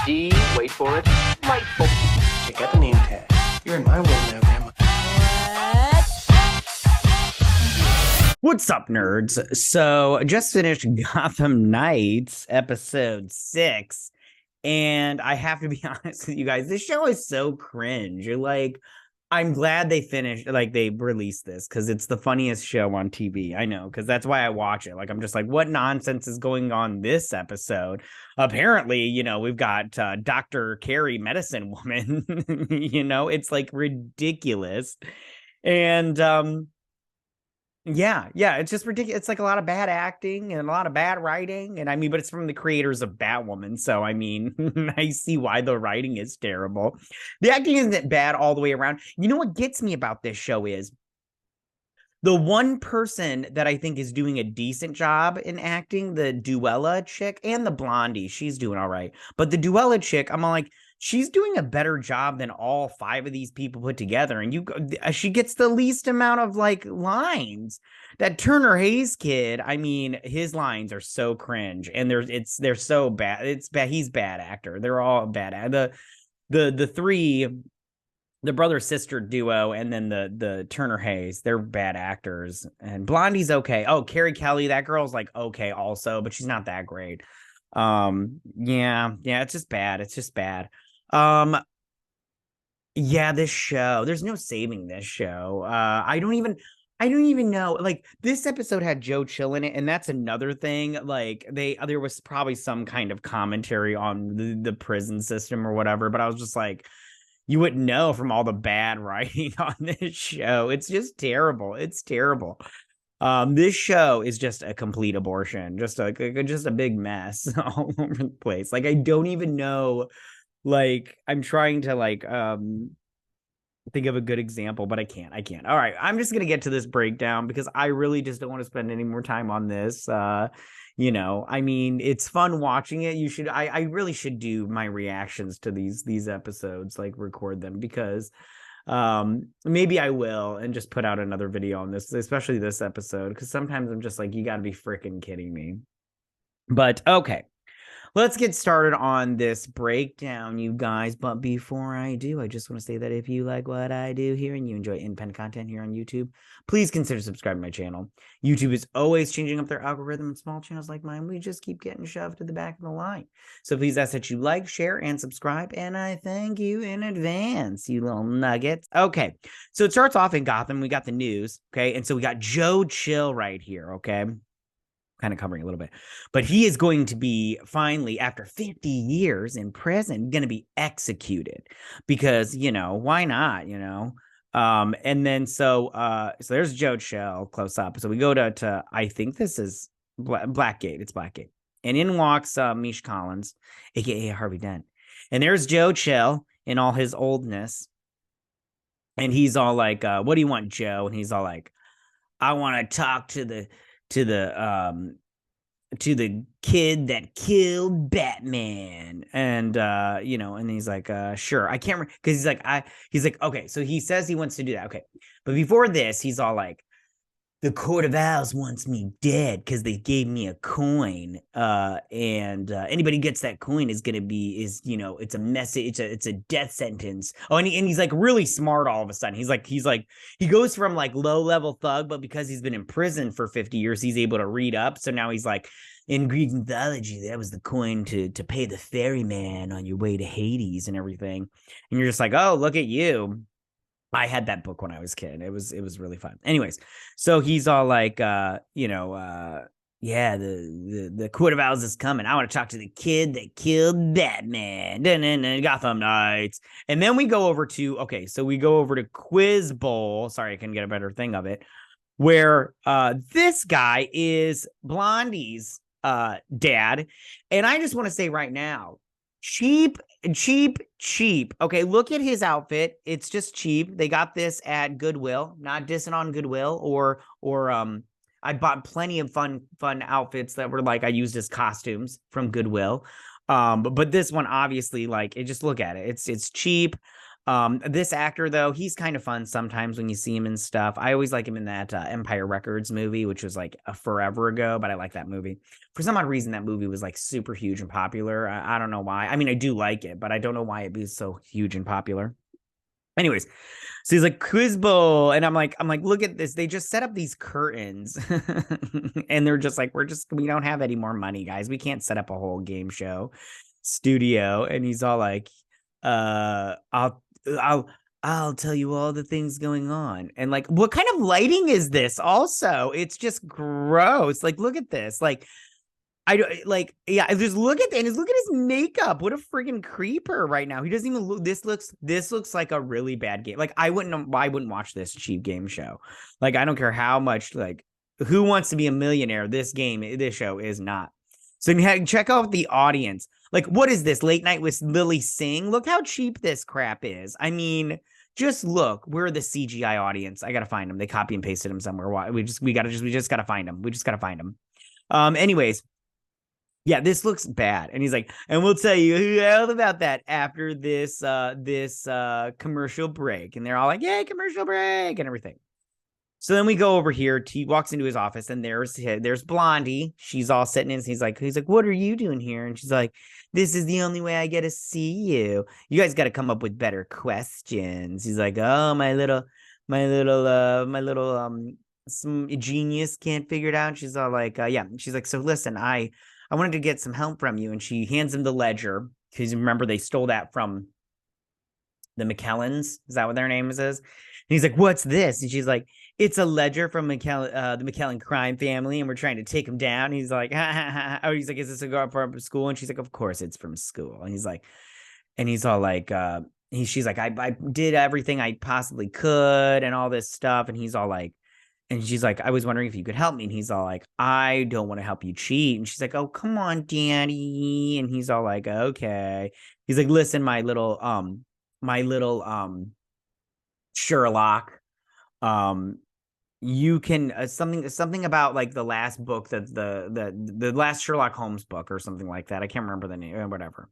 D, wait for it, delightful. Check out the name tag. You're in my world now, Grandma. What's up, nerds? So, just finished Gotham Knights episode 6, and I have to be honest with you guys, this show is so cringe. I'm glad they finished, they released this because it's the funniest show on TV. I know, because that's why I watch it. I'm just like, what nonsense is going on this episode? Apparently, we've got Dr. Carrie, Medicine Woman. It's ridiculous. And yeah, it's just ridiculous. It's a lot of bad acting and a lot of bad writing. And but it's from the creators of Batwoman. So, I see why the writing is terrible. The acting isn't bad all the way around. You know what gets me about this show is the one person that I think is doing a decent job in acting, the Duella chick, and the Blondie, she's doing all right. But the Duella chick, I'm all like, she's doing a better job than all 5 of these people put together. And she gets the least amount of lines. That Turner Hayes kid, his lines are so cringe, and they're so bad. It's bad. He's bad actor. They're all bad. The three, the brother sister duo, and then the Turner Hayes, they're bad actors. And Blondie's okay. Oh, Carrie Kelly, that girl's okay also, but she's not that great. Yeah, it's just bad. It's just bad. Yeah, this show, there's no saving this show. I don't even know. This episode had Joe Chill in it, and that's another thing. There was probably some kind of commentary on the prison system or whatever, but I was just like, you wouldn't know from all the bad writing on this show. It's just terrible. It's terrible. This show is just a complete abortion, just a big mess all over the place. I don't even know. I'm trying to think of a good example, but I can't. All right, I'm just gonna get to this breakdown because I really just don't want to spend any more time on this. It's fun watching it. I really should do my reactions to these episodes, record them, because maybe I will and just put out another video on this, especially this episode, because sometimes I'm just like, you gotta be freaking kidding me. But okay, let's get started on this breakdown, you guys. But before I do, I just want to say that if you like what I do here and you enjoy independent content here on YouTube, please consider subscribing to my channel. YouTube is always changing up their algorithm, and small channels like mine, we just keep getting shoved to the back of the line. So please ask that you like, share, and subscribe, and I thank you in advance, you little nuggets. Okay, so it starts off in Gotham. We got the news, okay? And so we got Joe Chill right here, okay? Kind of covering a little bit, but he is going to be finally, after 50 years in prison, going to be executed because, why not, and then so there's Joe Chill close up. So we go to I think this is Blackgate. It's Blackgate. And in walks Mish Collins, aka Harvey Dent. And there's Joe Chill in all his oldness. And he's all like, what do you want, Joe? And he's all like, I want to talk to the kid that killed Batman. And and he's like, sure. I can't remember, because he's like, okay, so he says he wants to do that. Okay, but before this, he's all like, the Court of Owls wants me dead because they gave me a coin. And anybody gets that coin is it's a message. It's a death sentence. Oh, and he's really smart all of a sudden. He goes from low level thug, but because he's been in prison for 50 years, he's able to read up. So now he's like, in Greek mythology, that was the coin to pay the ferryman on your way to Hades and everything. And you're just like, oh, look at you. I had that book when I was a kid. It was really fun. Anyways, so he's all like, yeah, the Court of Owls is coming. I want to talk to the kid that killed Batman. Gotham Knights. And then we go over to Quiz Bowl. Sorry, I couldn't get a better thing of it. Where this guy is Blondie's dad. And I just want to say right now, cheap. Okay, look at his outfit. It's just cheap. They got this at Goodwill. Not dissing on Goodwill or I bought plenty of fun outfits that were I used as costumes from Goodwill. But this one, obviously, just look at it. It's cheap. This actor, though, he's kind of fun sometimes when you see him and stuff. I always like him in that Empire Records movie, which was like a forever ago, but I like that movie. For some odd reason, that movie was like super huge and popular. I don't know why. I mean, I do like it, but I don't know why it was so huge and popular. Anyways, so he's like quiz bowl, and I'm like, look at this. They just set up these curtains, and they're just like, we don't have any more money, guys. We can't set up a whole game show studio. And he's all like, I'll I'll tell you all the things going on. And like, what kind of lighting is this? Also, it's just gross. Like, look at this. Like, I don't like, yeah, just look at his makeup. What a freaking creeper right now. He doesn't even look, this looks like a really bad game. Like, I wouldn't watch this cheap game show. Like, I don't care how much, like, Who Wants to Be a Millionaire? This show is not. So check out the audience. Like, what is this? Late Night with Lily Singh? Look how cheap this crap is. I mean, just look. We're the CGI audience. I gotta find them. They copy and pasted them somewhere. We just gotta find them. We just gotta find them. Anyways. Yeah, this looks bad. And he's like, and we'll tell you all about that after this commercial break. And they're all like, yay, commercial break and everything. So then we go over here. He walks into his office, and there's Blondie. She's all sitting in. He's like, what are you doing here? And she's like, this is the only way I get to see you. You guys got to come up with better questions. He's like, oh, my little some genius can't figure it out. And she's all like, yeah. She's like, so listen, I wanted to get some help from you. And she hands him the ledger, because remember, they stole that from the McKellans. Is that what their name is? And he's like, what's this? And she's like, it's a ledger from the McKellen crime family, and we're trying to take him down. And he's like, ha, ha, ha. Oh, he's like, is this a girl from school? And she's like, of course it's from school. And he's all like, she's like, I did everything I possibly could and all this stuff. And he's all like, and she's like, I was wondering if you could help me. And he's all like, I don't want to help you cheat. And she's like, oh, come on, Daddy. And he's all like, okay. He's like, listen, my little Sherlock, you can something about like the last book, that the last Sherlock Holmes book or something like that. I can't remember the name or whatever.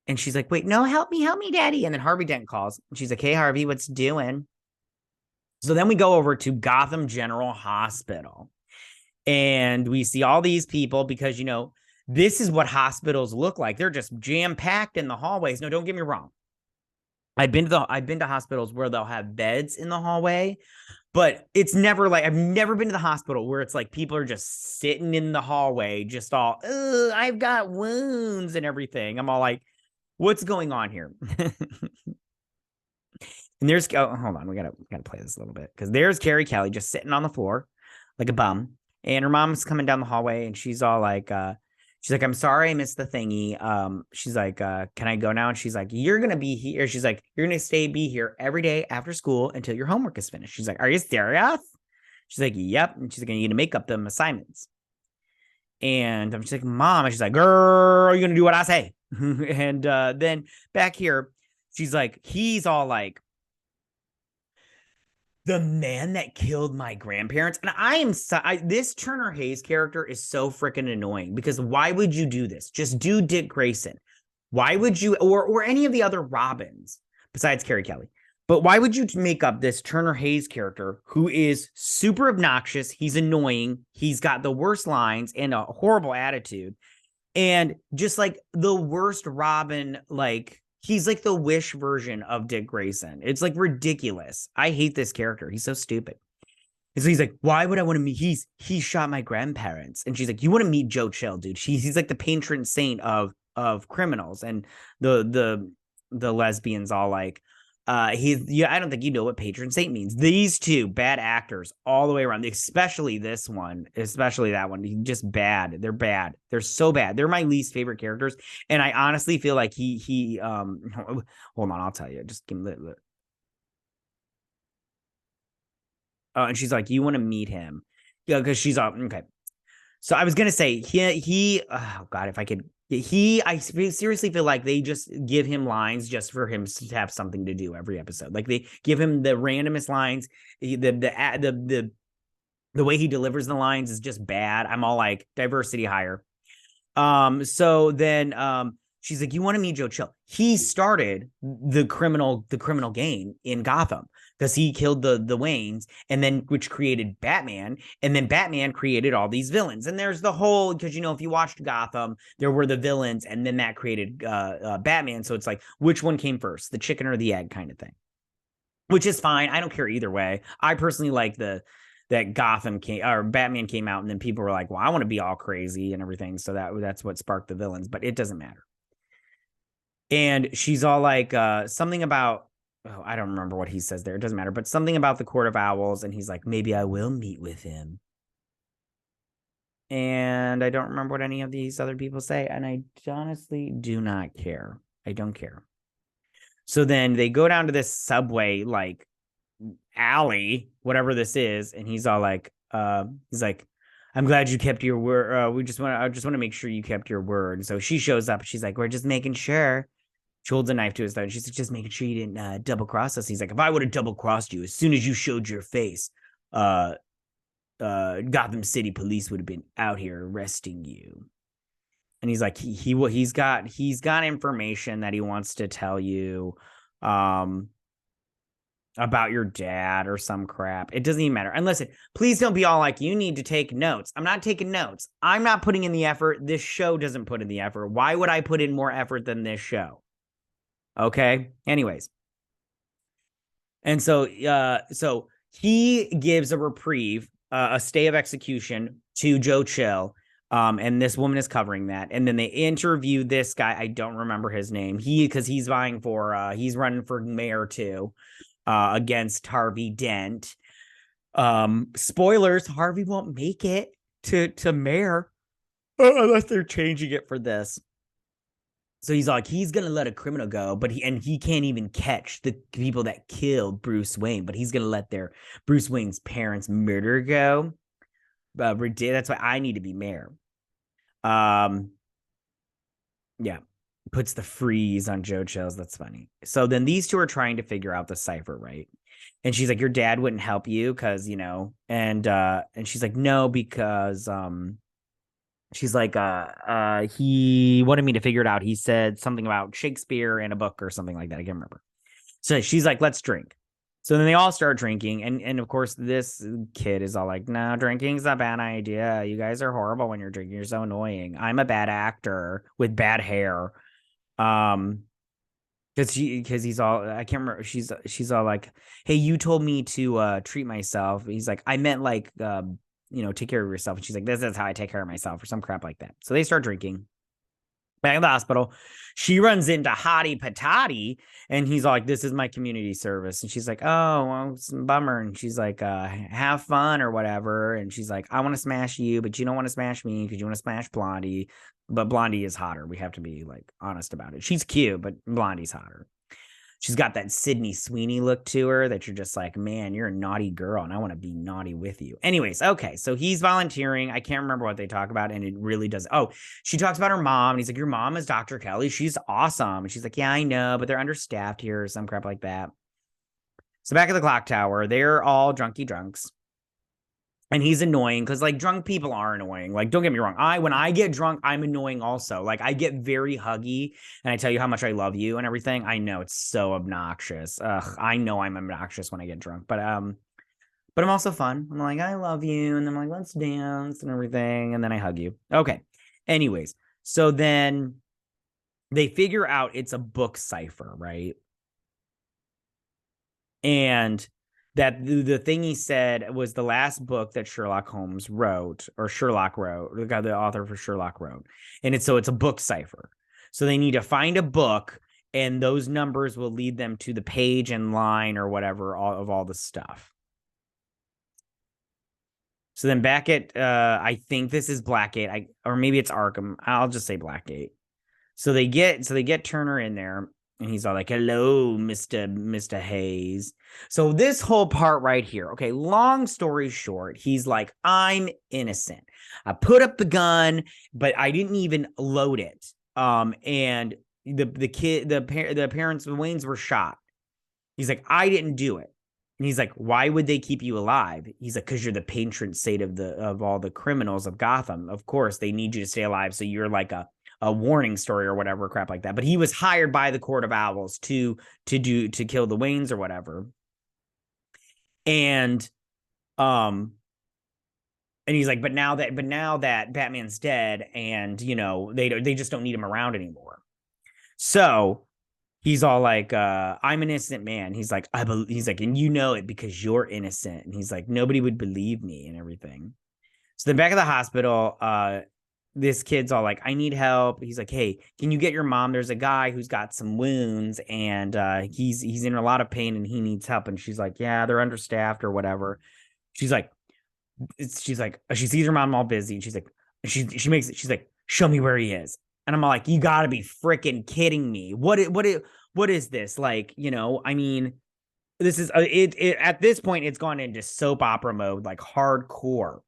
And she's like, wait, no, help me, Daddy. And then Harvey Dent calls. And she's like, hey, Harvey, what's doing? So then we go over to Gotham General Hospital, and we see all these people, because, this is what hospitals look like. They're just jam-packed in the hallways. No, don't get me wrong. I've been to hospitals where they'll have beds in the hallway, but it's never like, I've never been to the hospital where it's like people are just sitting in the hallway, just all, I've got wounds and everything. I'm all like, what's going on here? And there's, hold on, we gotta play this a little bit, because there's Carrie Kelly just sitting on the floor like a bum, and her mom's coming down the hallway, and she's all like, I'm sorry I missed the thingy. She's like, can I go now? And she's like, you're gonna be here. She's like, you're gonna be here every day after school until your homework is finished. She's like, are you serious? She's like, yep. And she's like, you need to make up them assignments. And I'm just like, Mom. And she's like, girl, you're gonna do what I say. And then back here, she's like, he's all like, the man that killed my grandparents. And this Turner Hayes character is so freaking annoying, because why would you do this? Just do Dick Grayson. Why would you, or any of the other Robins besides Carrie Kelly? But why would you make up this Turner Hayes character who is super obnoxious? He's annoying. He's got the worst lines and a horrible attitude. And just like the worst Robin, like, he's like the Wish version of Dick Grayson. It's like ridiculous. I hate this character. He's so stupid. And so he's like, why would I want to meet? He shot my grandparents. And she's like, you want to meet Joe Chill, dude. He's like the patron saint of criminals. And the lesbians all like, I don't think you know what patron saint means. These two bad actors all the way around, especially that one, just bad. They're bad. They're so bad. They're my least favorite characters. And I honestly feel like he hold on, I'll tell you. Just give me and she's like, you want to meet him? Yeah, because she's okay. So I was gonna say oh God, if I could. I seriously feel like they just give him lines just for him to have something to do every episode. Like, they give him the randomest lines. The way he delivers the lines is just bad. I'm all like, diversity hire. So then she's like, you want to meet Joe Chill? He started the criminal game in Gotham because he killed the Waynes, and then which created Batman, and then Batman created all these villains. And there's the whole, because if you watched Gotham, there were the villains, and then that created Batman. So it's like, which one came first, the chicken or the egg kind of thing, which is fine. I don't care either way. I personally like that Gotham Batman came out, and then people were like, well, I want to be all crazy and everything. So that's what sparked the villains, but it doesn't matter. And she's all like, something about, I don't remember what he says there. It doesn't matter, but something about the Court of Owls. And he's like, maybe I will meet with him. And I don't remember what any of these other people say. And I honestly do not care. I don't care. So then they go down to this subway, like, alley, whatever this is, and he's all like, he's like, I'm glad you kept your word. I just want to make sure you kept your word. And so she shows up, and she's like, we're just making sure. She holds a knife to his throat, and she's like, just making sure you didn't double cross us. He's like, if I would have double crossed you as soon as you showed your face, Gotham City police would have been out here arresting you. And he's like, he's got information that he wants to tell you, about your dad or some crap. It doesn't even matter. And listen, please don't be all like, you need to take notes. I'm not taking notes. I'm not putting in the effort. This show doesn't put in the effort. Why would I put in more effort than this show? Okay. Anyways. And so he gives a reprieve, a stay of execution to Joe Chill. And this woman is covering that. And then they interview this guy. I don't remember his name. Because he's vying for, he's running for mayor too. Against Harvey Dent. Spoilers, Harvey won't make it to mayor unless they're changing it for this. So he's like, he's gonna let a criminal go, but he can't even catch the people that killed Bruce Wayne, but he's gonna let Bruce Wayne's parents' murder go. That's why I need to be mayor. Yeah. Puts the freeze on Joe Chills. That's funny. So then these two are trying to figure out the cipher, right? And she's like, your dad wouldn't help you because, and she's like, no, because she's like, he wanted me to figure it out. He said something about Shakespeare in a book or something like that. I can't remember. So she's like, let's drink. So then they all start drinking. And of course, this kid is all like, no, drinking's a bad idea. You guys are horrible when you're drinking. You're so annoying. I'm a bad actor with bad hair. Because he's all, I can't remember. She's all like, hey, you told me to treat myself. He's like, I meant like, take care of yourself. And she's like, this is how I take care of myself, or some crap like that. So they start drinking. Back in the hospital, she runs into Hottie Patati, and he's like, this is my community service. And she's like, oh, well, it's a bummer. And she's like, have fun or whatever. And she's like, I want to smash you, but you don't want to smash me because you want to smash Blondie. But Blondie is hotter. We have to be like honest about it. She's cute, but Blondie's hotter. She's got that Sydney Sweeney look to her that you're just like, man, you're a naughty girl, and I want to be naughty with you. Anyways, okay, so he's volunteering. I can't remember what they talk about, and it really does. Oh, she talks about her mom, and he's like, your mom is Dr. Kelly. She's awesome. And she's like, yeah, I know, but they're understaffed here or some crap like that. So back at the clock tower, they're all drunky drunks. And he's annoying because, like, drunk people are annoying. Like, don't get me wrong. When I get drunk, I'm annoying also. Like, I get very huggy and I tell you how much I love you and everything. I know it's so obnoxious. I know I'm obnoxious when I get drunk, but I'm also fun. I'm like, I love you. And then I'm like, let's dance and everything. And then I hug you. Okay. Anyways, so then they figure out it's a book cipher, right? And that the thing he said was the last book that Sherlock Holmes wrote, or Sherlock wrote, the author for Sherlock wrote. And it's a book cipher. So they need to find a book, and those numbers will lead them to the page and line or whatever of all the stuff. So then back at, I think this is Blackgate, or maybe it's Arkham. I'll just say Blackgate. So they get Turner in there. And he's all like, hello, Mr. Hayes. So this whole part right here, okay, long story short, he's like, I'm innocent. I put up the gun, but I didn't even load it. And the parents, the Waynes were shot. He's like, I didn't do it. And he's like, why would they keep you alive? He's like, because you're the patron saint of all the criminals of Gotham. Of course, they need you to stay alive. So you're like a a warning story or whatever crap like that. But he was hired by the Court of Owls to kill the Waynes or whatever. And and he's like, but now that Batman's dead, and they just don't need him around anymore. So he's all like, I'm an innocent man. He's like, he's like, and you know it because you're innocent. And he's like, nobody would believe me and everything. So then back at the hospital, this kid's all like, I need help. He's like, hey, can you get your mom? There's a guy who's got some wounds, and he's in a lot of pain and he needs help. And she's like, yeah, they're understaffed or whatever. She's like, she sees her mom all busy, and she's like, she's like, show me where he is. And I'm all like, you gotta be freaking kidding me. What is this? Like, I mean, this is it at this point, it's gone into soap opera mode, like hardcore.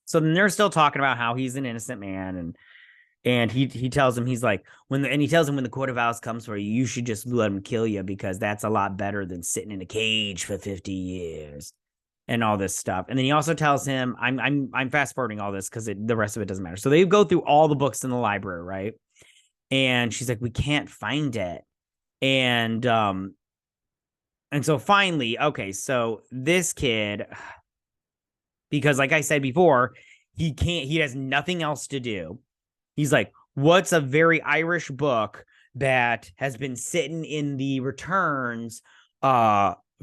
So then they're still talking about how he's an innocent man, and he tells him, he's like, he tells him, when the Court of Owls comes for you, you should just let him kill you, because that's a lot better than sitting in a cage for 50 years. And all this stuff. And then he also tells him, I'm fast forwarding all this because the rest of it doesn't matter. So they go through all the books in the library, right? And she's like, we can't find it. And so finally, okay, so this kid, because like I said before, he has nothing else to do. He's like, what's a very Irish book that has been sitting in the returns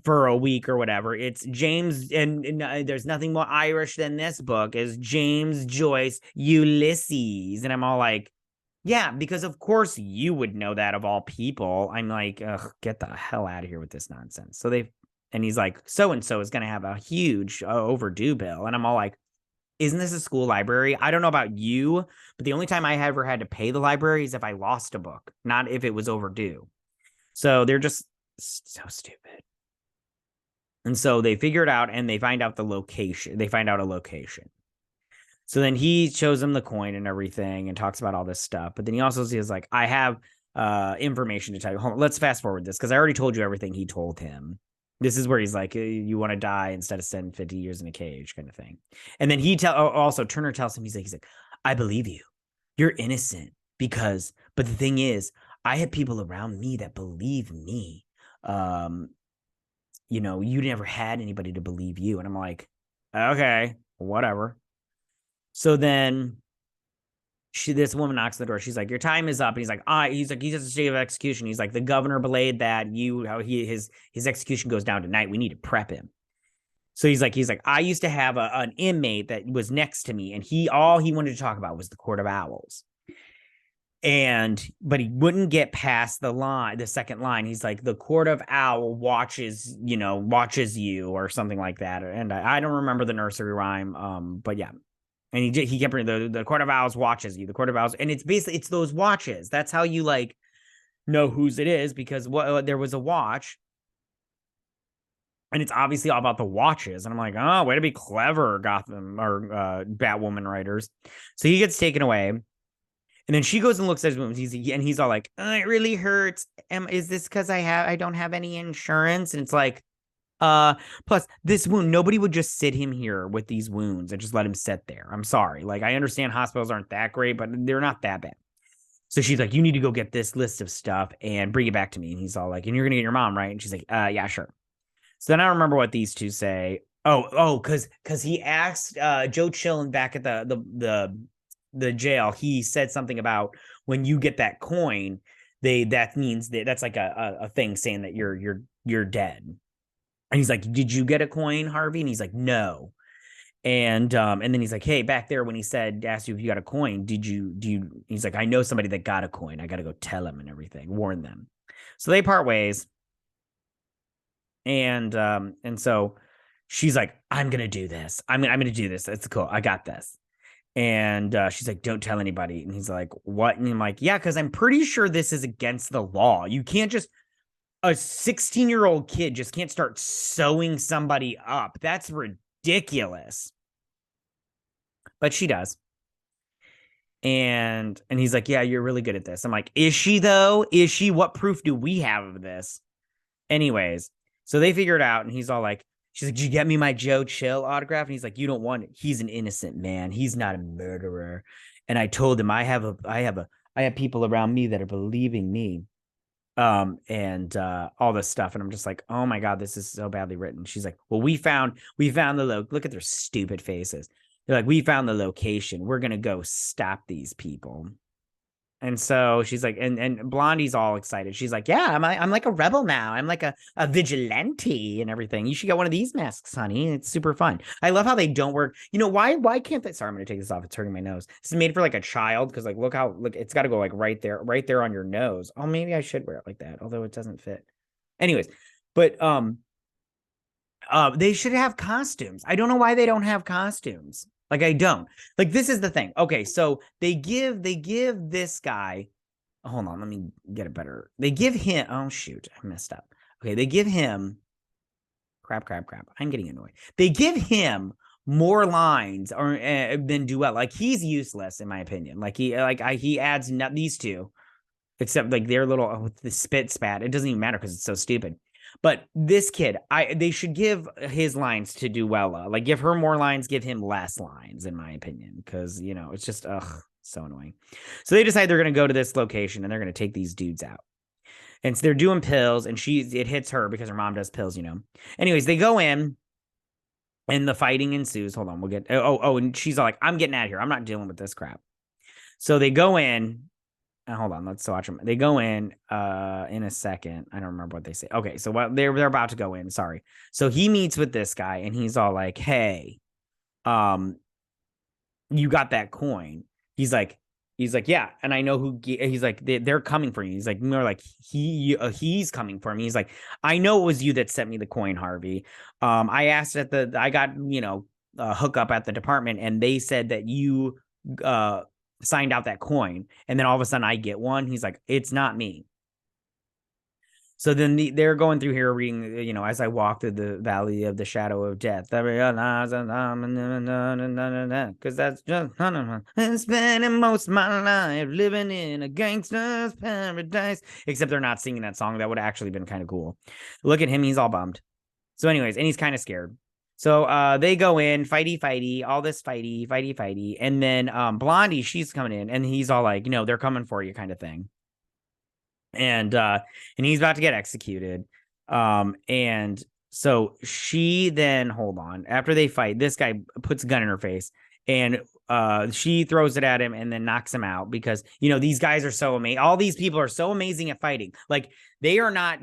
for a week or whatever? It's James, and there's nothing more Irish than this book, is James Joyce Ulysses. And I'm all like, yeah, because of course you would know that, of all people. I'm like, ugh, get the hell out of here with this nonsense. And he's like, so and so is going to have a huge overdue bill. And I'm all like, isn't this a school library? I don't know about you, but the only time I ever had to pay the library is if I lost a book, not if it was overdue. So they're just so stupid. And so they figure it out, and they find out the location. They find out a location. So then he shows them the coin and everything and talks about all this stuff. But then he also says, like, I have information to tell you. Hold on, let's fast forward this, because I already told you everything he told him. This is where he's like, you want to die instead of spend 50 years in a cage, kind of thing. And then also Turner tells him, he's like, I believe you. You're innocent but the thing is, I have people around me that believe me. You never had anybody to believe you. And I'm like, okay, whatever. So then this woman knocks on the door. She's like, your time is up. And he's like, he's at the state of execution. He's like, the governor belayed that his execution goes down tonight. We need to prep him. So he's like, I used to have an inmate that was next to me, and all he wanted to talk about was the Court of Owls. But he wouldn't get past the second line. He's like, the Court of Owl watches you, or something like that. And I don't remember the nursery rhyme. But yeah. And he kept the Court of Owls watches you, the Court of Owls. And it's those watches. That's how you like know whose it is, because there was a watch. And it's obviously all about the watches. And I'm like, oh, way to be clever, Gotham or Batwoman writers. So he gets taken away. And then she goes and looks at his wounds. He's all like, oh, it really hurts. Is this because I don't have any insurance? And it's like, plus this wound, nobody would just sit him here with these wounds and just let him sit there. I'm sorry. Like, I understand hospitals aren't that great, but they're not that bad. So she's like, you need to go get this list of stuff and bring it back to me. And he's all like, and you're going to get your mom, right? And she's like, yeah, sure. So then I remember what these two say. Because he asked Joe Chillen back at the jail. He said something about, when you get that coin, that means that's like a thing saying that you're dead. And he's like, did you get a coin, Harvey? And he's like, no. And then he's like, hey, back there when he asked you if you got a coin, he's like, I know somebody that got a coin. I got to go tell him and everything, warn them. So they part ways. And so she's like, I'm going to do this. I'm going to do this. It's cool. I got this. And she's like, don't tell anybody. And he's like, what? And I'm like, yeah, because I'm pretty sure this is against the law. You can't just, a 16-year-old kid just can't start sewing somebody up. That's ridiculous. But she does. And he's like, yeah, you're really good at this. I'm like, is she though? Is she? What proof do we have of this? Anyways, so they figure it out, and he's all like, she's like, did you get me my Joe Chill autograph? And he's like, you don't want it. He's an innocent man. He's not a murderer. And I told him I have people around me that are believing me. And all this stuff. And I'm just like, oh my God, this is so badly written. She's like, well, we found look at their stupid faces. They're like, we found the location. We're gonna go stop these people. And so she's like, and Blondie's all excited. She's like, yeah, I'm like a rebel now. I'm like a vigilante and everything. You should get one of these masks, honey. It's super fun. I love how they don't work. You know, why can't they? Sorry, I'm gonna take this off. It's hurting my nose. This is made for like a child because like look, it's got to go like right there on your nose. Oh, maybe I should wear it like that, although it doesn't fit. Anyways, but they should have costumes. I don't know why they don't have costumes. Like I don't. Like this is the thing. Okay, so they give this guy. Hold on, let me get it better. They give him. Oh shoot, I messed up. Okay, they give him. Crap. I'm getting annoyed. They give him more lines or than Duet. Like he's useless in my opinion. Like he adds these two, except like their little with the spit spat. It doesn't even matter because it's so stupid. But this kid, they should give his lines to Duella. Like give her more lines, give him less lines, in my opinion, because you know it's just so annoying. So they decide they're gonna go to this location and they're gonna take these dudes out. And so they're doing pills, and it hits her because her mom does pills, you know. Anyways, they go in, and the fighting ensues. Hold on, we'll get and she's all like, I'm getting out of here. I'm not dealing with this crap. So they go in. Hold on, let's watch them. They go in a second. I don't remember what they say. Okay, so what they're about to go in. Sorry. So he meets with this guy and he's all like, "Hey, you got that coin?" He's like, "Yeah." And I know who. He's like, "They're coming for you." He's like, more like he's coming for me. He's like, "I know it was you that sent me the coin, Harvey. I asked I got hook up at the department, and they said that you signed out that coin, and then all of a sudden I get one." He's like, "It's not me." So then they're going through here reading, as I walk through the valley of the shadow of death, because that's just and spending most of my life living in a gangster's paradise. Except they're not singing that song. That would have actually been kind of cool. Look at him. He's all bummed. So anyways, and he's kind of scared. So they go in, fighty, all this fighty. And then Blondie, she's coming in, and he's all like, they're coming for you kind of thing. And he's about to get executed. And so she then, hold on, after they fight, this guy puts a gun in her face, and she throws it at him and then knocks him out because these guys are so amazing. All these people are so amazing at fighting. Like they are not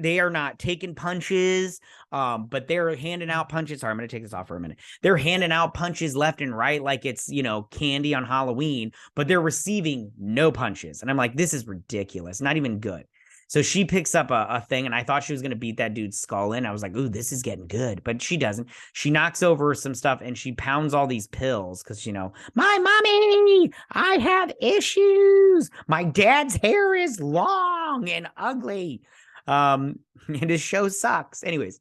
taking punches, but they're handing out punches. Sorry, I'm gonna take this off for a minute. They're handing out punches left and right like it's candy on Halloween, but they're receiving no punches. And I'm like, this is ridiculous, not even good. So she picks up a thing, and I thought she was going to beat that dude's skull in. I was like, ooh, this is getting good. But she doesn't. She knocks over some stuff, and she pounds all these pills because, my mommy, I have issues. My dad's hair is long and ugly. And his show sucks. Anyways.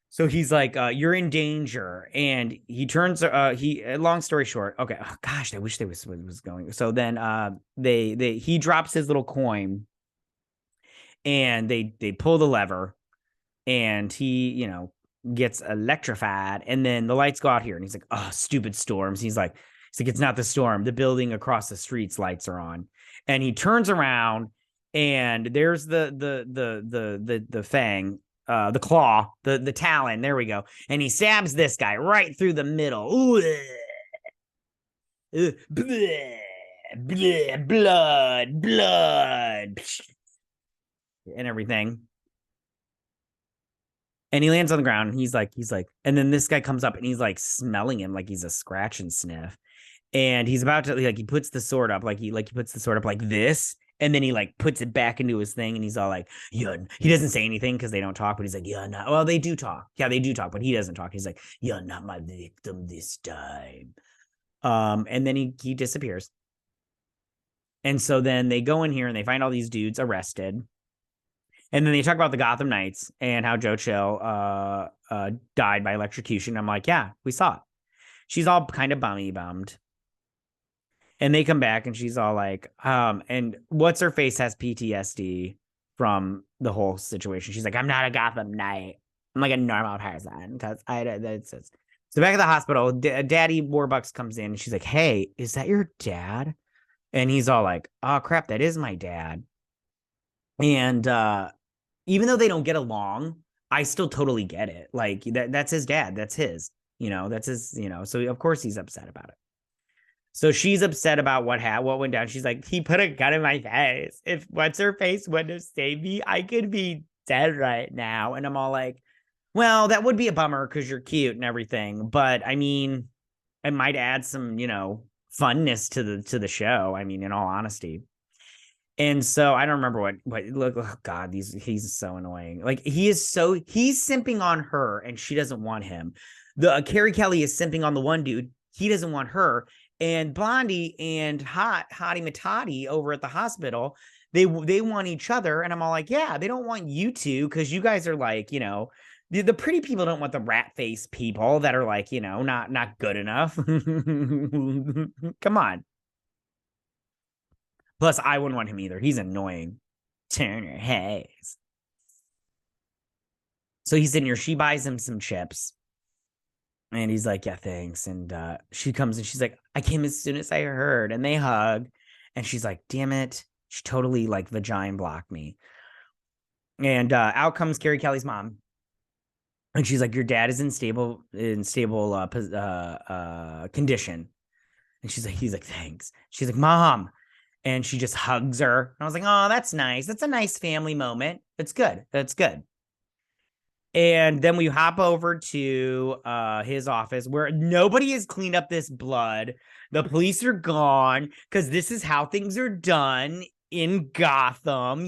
So he's like, you're in danger. And he turns, long story short. Okay. Oh, gosh, I wish they was going. So then he drops his little coin. And they pull the lever, and he, gets electrified, and then the lights go out here, and he's like, oh, stupid storms. He's like, it's not the storm. The building across the street's lights are on. And he turns around, and there's the fang, the claw, the talon. There we go. And he stabs this guy right through the middle. Ooh, blood. And everything. And he lands on the ground. And he's like, and then this guy comes up and he's like smelling him like he's a scratch and sniff. And he's about to he puts the sword up, he puts the sword up like this. And then he puts it back into his thing, and he's all like, yeah, he doesn't say anything because they don't talk, but he's like, yeah, no. Well, they do talk. Yeah, they do talk, but he doesn't talk. He's like, you're not my victim this time. And then he disappears. And so then they go in here and they find all these dudes arrested. And then they talk about the Gotham Knights and how Joe Chill died by electrocution. I'm like, yeah, we saw it. She's all kind of bummed. And they come back and she's all like, and what's her face has PTSD from the whole situation. She's like, I'm not a Gotham Knight. I'm like a normal person. Because so back at the hospital, Daddy Warbucks comes in and she's like, hey, is that your dad? And he's all like, oh crap, that is my dad. And even though they don't get along, I still totally get it. Like that's his dad. That's his, that's his, so of course he's upset about it. So she's upset about what went down. She's like, he put a gun in my face. If what's her face wouldn't have saved me, I could be dead right now. And I'm all like, well, that would be a bummer because you're cute and everything. But I mean, it might add some, funness to the show. I mean, in all honesty. And so I don't remember what look, oh God, he's so annoying. Like he's simping on her and she doesn't want him. The Carrie Kelly is simping on the one dude. He doesn't want her. And Blondie and Hottie Matati over at the hospital, they want each other. And I'm all like, yeah, they don't want you two because you guys are like, the pretty people don't want the rat face people that are like, not good enough. Come on. Plus, I wouldn't want him either. He's annoying. Turner Hayes. So he's sitting here. She buys him some chips. And he's like, yeah, thanks. And she comes and she's like, I came as soon as I heard. And they hug. And she's like, damn it. She totally like vagina blocked me. And out comes Carrie Kelly's mom. And she's like, your dad is in stable condition. And he's like, thanks. She's like, Mom. And she just hugs her. And I was like, oh, that's nice. That's a nice family moment. It's good. That's good. And then we hop over to his office where nobody has cleaned up this blood. The police are gone because this is how things are done in Gotham.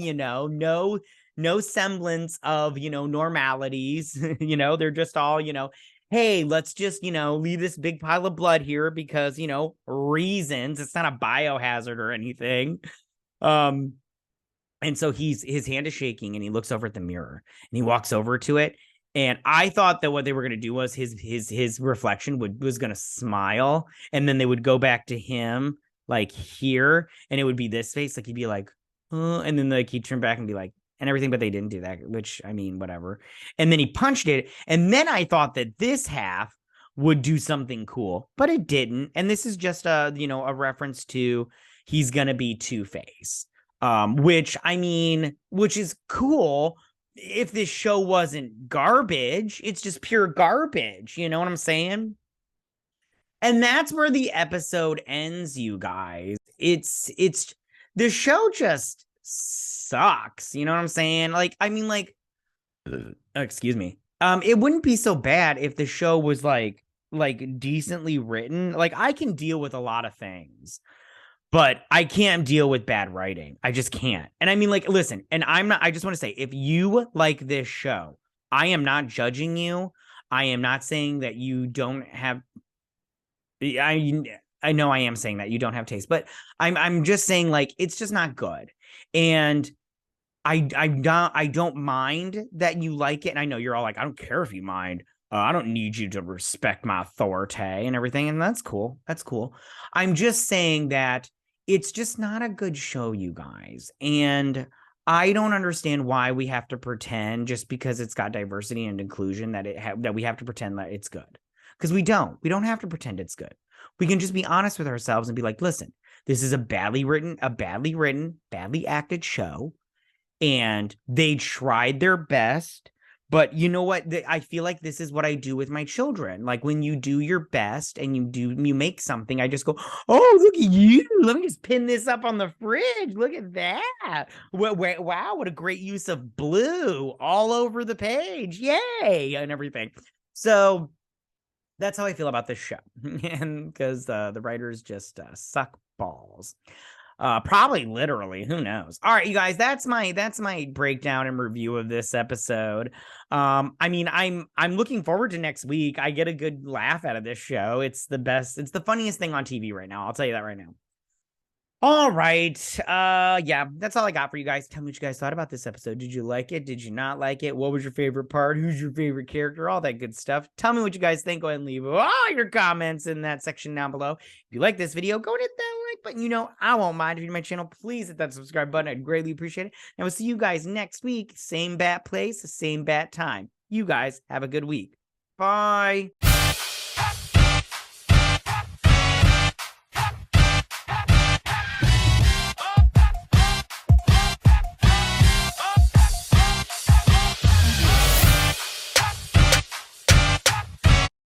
No semblance of, normalities. They're just all, hey, let's just, leave this big pile of blood here because, reasons. It's not a biohazard or anything. And so his hand is shaking and he looks over at the mirror and he walks over to it. And I thought that what they were going to do was his reflection was going to smile. And then they would go back to him like here. And it would be this face. Like he'd be like, and then like he'd turn back and be like, and everything, but they didn't do that, which I mean, whatever. And then he punched it. And then I thought that this half would do something cool, but it didn't. And this is just a reference to he's going to be Two-Face, which is cool. If this show wasn't garbage, it's just pure garbage. You know what I'm saying? And that's where the episode ends, you guys. It's the show just sucks. You know what I'm saying? Excuse me. It wouldn't be so bad if the show was like decently written. Like I can deal with a lot of things, but I can't deal with bad writing. I just can't. And I mean, like, listen, and I just want to say, if you like this show, I am not judging you. I am not saying that you don't have, I know I am saying that you don't have taste, but I'm just saying like, it's just not good. And I don't mind that you like it. And I know you're all like, I don't care if you mind. I don't need you to respect my authority and everything. And that's cool. That's cool. I'm just saying that it's just not a good show, you guys. And I don't understand why we have to pretend just because it's got diversity and inclusion that we have to pretend that it's good. Because we don't have to pretend it's good. We can just be honest with ourselves and be like, listen, this is a badly written, badly acted show. And they tried their best. But you know what? I feel like this is what I do with my children. Like when you do your best and you make something, I just go, oh, look at you. Let me just pin this up on the fridge. Look at that. Wow, what a great use of blue all over the page. Yay, and everything. So that's how I feel about this show. And because the writers just suck balls. Probably literally, who knows? All right, you guys, that's my breakdown and review of this episode. I mean, I'm looking forward to next week. I get a good laugh out of this show. It's the best, it's the funniest thing on TV right now. I'll tell you that right now. All right. Yeah, that's all I got for you guys. Tell me what you guys thought about this episode. Did you like it? Did you not like it? What was your favorite part? Who's your favorite character? All that good stuff. Tell me what you guys think. Go ahead and leave all your comments in that section down below. If you like this video, go and hit that like button. I won't mind. If you're to my channel, please hit that subscribe button. I'd greatly appreciate it. And we'll see you guys next week. Same bat place, same bat time. You guys have a good week. Bye.